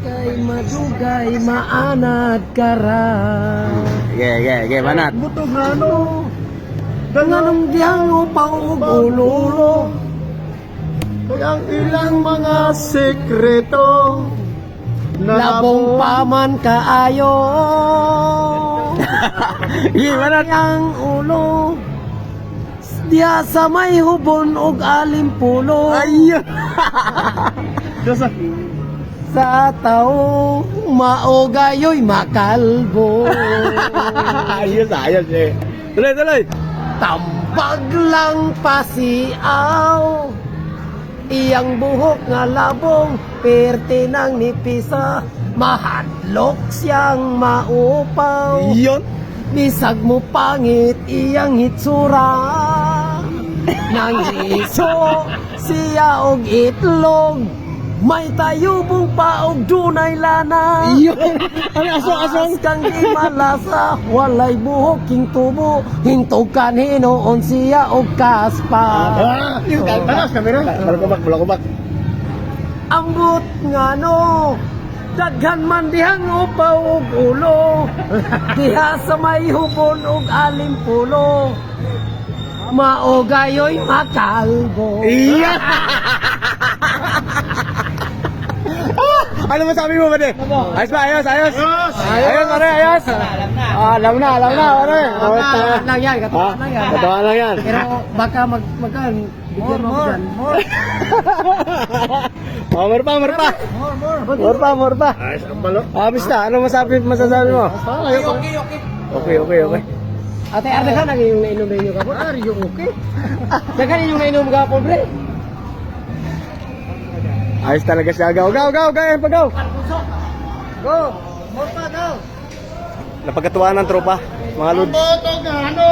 Kay madugay maanad kara. Ge, manat. Buto ngano. Danganong diyang upang ulo. Kaya ang ilang mga sekreto. Labong paman kaayo. Ge, manat. Ang ulo. Diya sa may hubon og alimpulo. Ayun. Sa tao maogayoy makalbo. Ayos eh. Tuloy. Tambag lang pasiaw. Iyang buhok nga labong perte ng nipisa. Mahadlok siyang maupaw. Yun. Bisag mo pangit iyang hitsura. Nang iso siya og itlog. May tayubong pa og dunay lana. Yun. Ano asong? Kang di malasa, walay buhok king tubo. Hintog kanhinoon siya og kaspa. Yung tanas kamera. Balakubak. Ambot nga no, daghan man dihang upaw og ulo. Diha sa may hubon og alimpulo. Maogayoy makalbo. Iya. Ano masabi mo, pare? Ayos ba? Ayos. Ayos, pare, ayos. Alam na, pare. Katawa lang yan, katawa lang yan. Katawa lang yan. Pero baka bigyan mo ko dyan. More pa. Ayos, ang balo. Abis na, ano masasabi mo? Okay. Ate Arne ka, naging nainom na inyo ka po? Yung okay. Dagan yung nainom ka po, pre. Ayos talaga siya. Go. Ayan pa, go. Go! More pa, go! Napagkatuwaan ng tropa. Mga lod. Boto ka, ano?